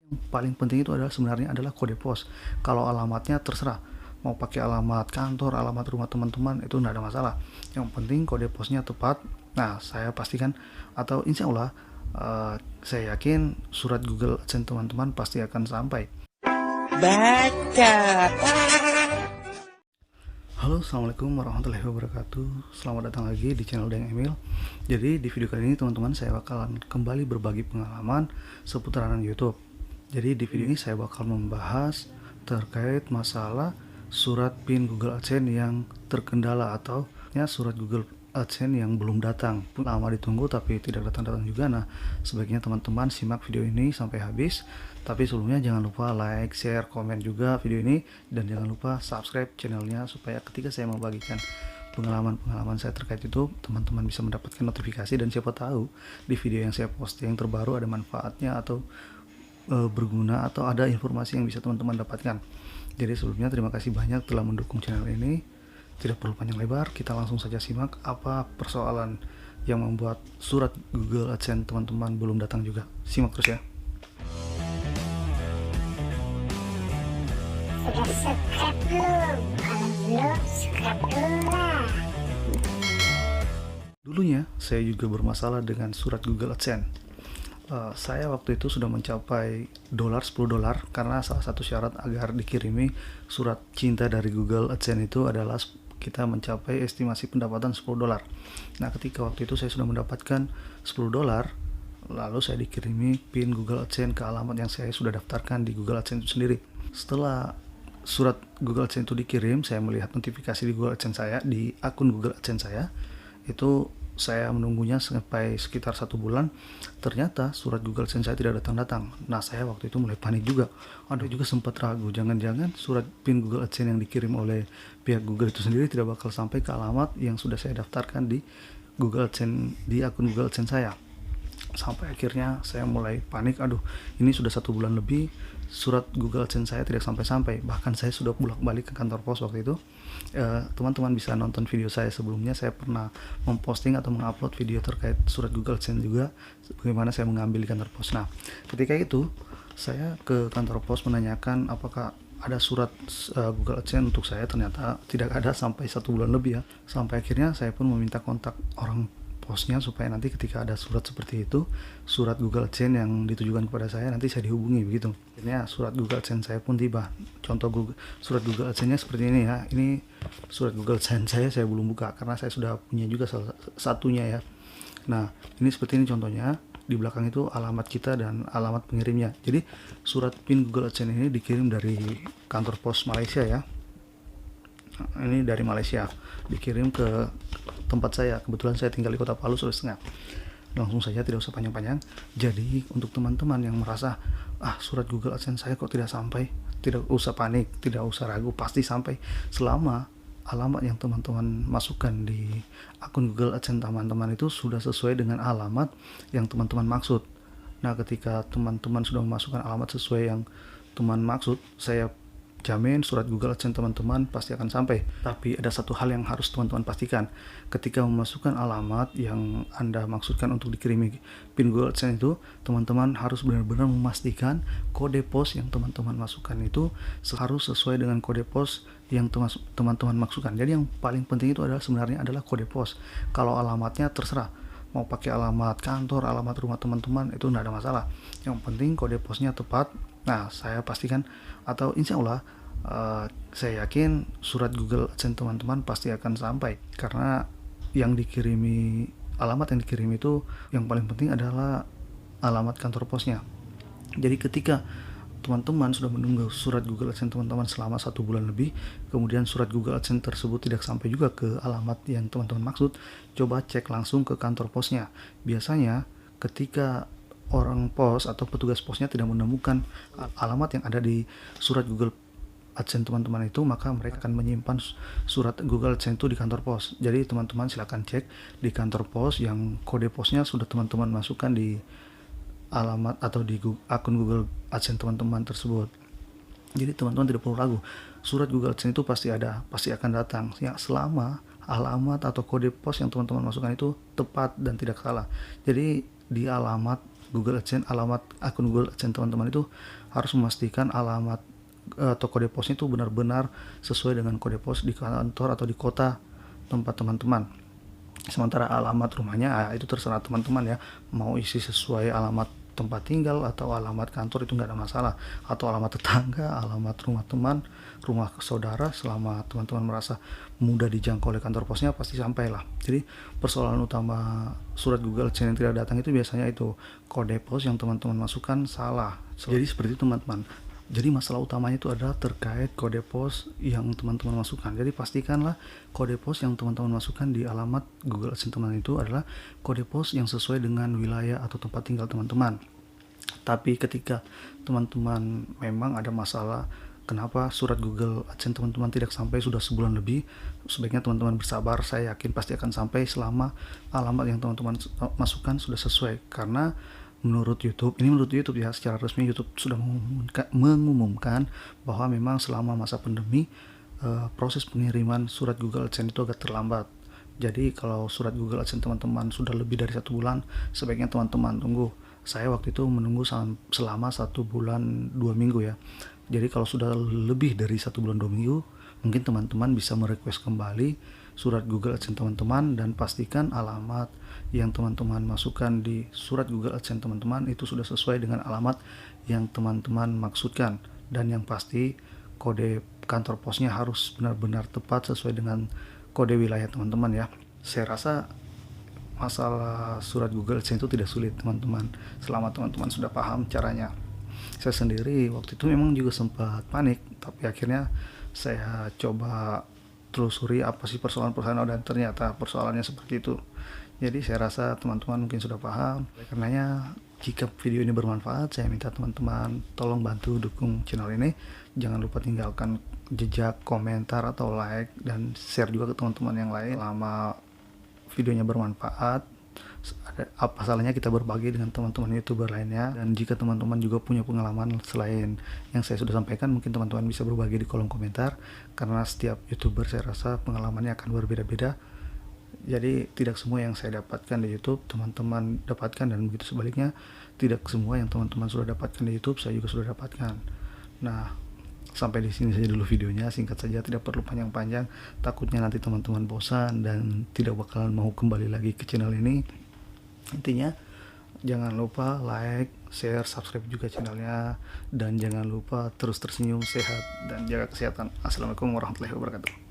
Paling penting itu adalah sebenarnya adalah kode pos. Kalau alamatnya terserah, mau pakai alamat kantor, alamat rumah teman-teman itu tidak ada masalah. Yang penting kode posnya tepat. Nah, saya pastikan atau insya Allah saya yakin surat Google AdSense teman-teman pasti akan sampai. Baca. Halo, assalamualaikum warahmatullahi wabarakatuh. Selamat datang lagi di channel Deng Emil. Jadi di video kali ini teman-teman saya bakalan kembali berbagi pengalaman seputaran YouTube. Jadi di video ini saya bakal membahas terkait masalah surat PIN Google AdSense yang terkendala atau surat Google AdSense yang belum datang. Lama ditunggu tapi tidak datang-datang juga. Nah, sebaiknya teman-teman simak video ini sampai habis. Tapi sebelumnya jangan lupa like, share, komen juga video ini, dan jangan lupa subscribe channelnya supaya ketika saya membagikan pengalaman-pengalaman saya terkait itu teman-teman bisa mendapatkan notifikasi, dan siapa tahu di video yang saya posting terbaru ada manfaatnya atau berguna atau ada informasi yang bisa teman-teman dapatkan. Jadi sebelumnya terima kasih banyak telah mendukung channel ini. Tidak perlu panjang lebar, kita langsung saja simak apa persoalan yang membuat surat Google AdSense teman-teman belum datang juga. Simak terus ya. Sudah subscribe belum? Kalau belum, subscribe dulu lah. Dulunya saya juga bermasalah dengan surat Google AdSense. Saya waktu itu sudah mencapai $10 karena salah satu syarat agar dikirimi surat cinta dari Google AdSense itu adalah kita mencapai estimasi pendapatan $10. Nah, ketika waktu itu saya sudah mendapatkan $10, lalu saya dikirimi PIN Google AdSense ke alamat yang saya sudah daftarkan di Google AdSense itu sendiri. Setelah surat Google AdSense itu dikirim, saya melihat notifikasi di Google AdSense saya, di akun Google AdSense saya. Itu saya menunggunya sampai sekitar 1 bulan. Ternyata surat Google AdSense saya tidak datang-datang. Nah, saya waktu itu mulai panik juga. Ada juga sempat ragu, jangan-jangan surat PIN Google AdSense yang dikirim oleh pihak Google itu sendiri tidak bakal sampai ke alamat yang sudah saya daftarkan di Google AdSense, di akun Google AdSense saya. Sampai akhirnya saya mulai panik, aduh ini sudah 1 bulan lebih surat Google AdSense saya tidak sampai-sampai. Bahkan saya sudah bolak-balik ke kantor pos waktu itu. Teman-teman bisa nonton video saya sebelumnya, saya pernah memposting atau mengupload video terkait surat Google AdSense juga, bagaimana saya mengambil di kantor pos. Nah, ketika itu saya ke kantor pos menanyakan apakah ada surat Google AdSense untuk saya. Ternyata tidak ada sampai 1 bulan lebih ya. Sampai akhirnya saya pun meminta kontak orang posnya supaya nanti ketika ada surat seperti itu, surat Google AdSense yang ditujukan kepada saya, nanti saya dihubungi begitu. Akhirnya surat Google AdSense saya pun tiba. Contoh surat Google AdSense-nya seperti ini ya. Ini surat Google AdSense saya belum buka karena saya sudah punya juga salah satunya ya. Nah, ini seperti ini contohnya. Di belakang itu alamat kita dan alamat pengirimnya. Jadi surat PIN Google AdSense ini dikirim dari kantor pos Malaysia ya. Ini dari Malaysia, dikirim ke tempat saya. Kebetulan saya tinggal di Kota Palu, Sulawesi Tengah. Langsung saja, tidak usah panjang-panjang. Jadi untuk teman-teman yang merasa surat Google AdSense saya kok tidak sampai, tidak usah panik, tidak usah ragu, pasti sampai selama alamat yang teman-teman masukkan di akun Google AdSense teman-teman itu sudah sesuai dengan alamat yang teman-teman maksud. Nah, ketika teman-teman sudah memasukkan alamat sesuai yang teman maksud, saya jamin surat Google AdSense teman-teman pasti akan sampai. Tapi ada satu hal yang harus teman-teman pastikan. Ketika memasukkan alamat yang Anda maksudkan untuk dikirimi PIN Google AdSense itu, teman-teman harus benar-benar memastikan kode pos yang teman-teman masukkan itu harus sesuai dengan kode pos yang teman-teman maksudkan. Jadi yang paling penting itu adalah sebenarnya adalah kode pos. Kalau alamatnya terserah, mau pakai alamat kantor, alamat rumah teman-teman itu tidak ada masalah. Yang penting kode posnya tepat. Nah, saya pastikan atau insya Allah saya yakin surat Google AdSense teman-teman pasti akan sampai, karena yang dikirimi, alamat yang dikirim itu yang paling penting adalah alamat kantor posnya. Jadi ketika teman-teman sudah menunggu surat Google AdSense teman-teman selama 1 bulan lebih, kemudian surat Google AdSense tersebut tidak sampai juga ke alamat yang teman-teman maksud, coba cek langsung ke kantor posnya. Biasanya ketika orang pos atau petugas posnya tidak menemukan alamat yang ada di surat Google AdSense teman-teman itu, maka mereka akan menyimpan surat Google AdSense itu di kantor pos. Jadi teman-teman silakan cek di kantor pos yang kode posnya sudah teman-teman masukkan di alamat atau di akun Google AdSense teman-teman tersebut. Jadi teman-teman tidak perlu ragu, surat Google AdSense itu pasti ada, pasti akan datang ya, selama alamat atau kode pos yang teman-teman masukkan itu tepat dan tidak salah. Jadi di alamat Google AdSense, alamat akun Google AdSense teman-teman itu harus memastikan alamat atau kode posnya itu benar-benar sesuai dengan kode pos di kantor atau di kota tempat teman-teman. Sementara alamat rumahnya itu terserah teman-teman ya, mau isi sesuai alamat tempat tinggal atau alamat kantor itu nggak ada masalah, atau alamat tetangga, alamat rumah teman, rumah saudara, selama teman-teman merasa mudah dijangkau oleh kantor posnya pasti sampailah. Jadi persoalan utama surat Google AdSense yang tidak datang itu biasanya itu kode pos yang teman-teman masukkan salah. Jadi seperti itu teman-teman. Jadi masalah utamanya itu adalah terkait kode pos yang teman-teman masukkan. Jadi pastikanlah kode pos yang teman-teman masukkan di alamat Google AdSense teman itu adalah kode pos yang sesuai dengan wilayah atau tempat tinggal teman-teman. Tapi ketika teman-teman memang ada masalah, kenapa surat Google AdSense teman-teman tidak sampai sudah sebulan lebih, sebaiknya teman-teman bersabar. Saya yakin pasti akan sampai selama alamat yang teman-teman masukkan sudah sesuai. Karena menurut YouTube ya, secara resmi YouTube sudah mengumumkan bahwa memang selama masa pandemi proses pengiriman surat Google AdSense itu agak terlambat. Jadi kalau surat Google AdSense teman-teman sudah lebih dari 1 bulan, sebaiknya teman-teman tunggu. Saya waktu itu menunggu selama 1 bulan 2 minggu ya. Jadi kalau sudah lebih dari 1 bulan 2 minggu, mungkin teman-teman bisa merequest kembali surat Google AdSense teman-teman, dan pastikan alamat yang teman-teman masukkan di surat Google AdSense teman-teman itu sudah sesuai dengan alamat yang teman-teman maksudkan. Dan yang pasti kode kantor posnya harus benar-benar tepat sesuai dengan kode wilayah teman-teman ya. Saya rasa masalah surat Google AdSense itu tidak sulit teman-teman, selama teman-teman sudah paham caranya. Saya sendiri waktu itu memang juga sempat panik, tapi akhirnya saya coba telusuri apa sih persoalan-persoalan, dan ternyata persoalannya seperti itu. Jadi saya rasa teman-teman mungkin sudah paham. Karenanya jika video ini bermanfaat, saya minta teman-teman tolong bantu dukung channel ini. Jangan lupa tinggalkan jejak komentar atau like, dan share juga ke teman-teman yang lain. Selama videonya bermanfaat, apa salahnya kita berbagi dengan teman-teman YouTuber lainnya. Dan jika teman-teman juga punya pengalaman selain yang saya sudah sampaikan, mungkin teman-teman bisa berbagi di kolom komentar, karena setiap YouTuber saya rasa pengalamannya akan berbeda-beda. Jadi tidak semua yang saya dapatkan di YouTube teman-teman dapatkan, dan begitu sebaliknya, tidak semua yang teman-teman sudah dapatkan di YouTube saya juga sudah dapatkan. Nah, sampai di sini saja dulu videonya, singkat saja, tidak perlu panjang-panjang, takutnya nanti teman-teman bosan dan tidak bakalan mau kembali lagi ke channel ini. Intinya jangan lupa like, share, subscribe juga channelnya, dan jangan lupa terus tersenyum, sehat, dan jaga kesehatan. Assalamualaikum warahmatullahi wabarakatuh.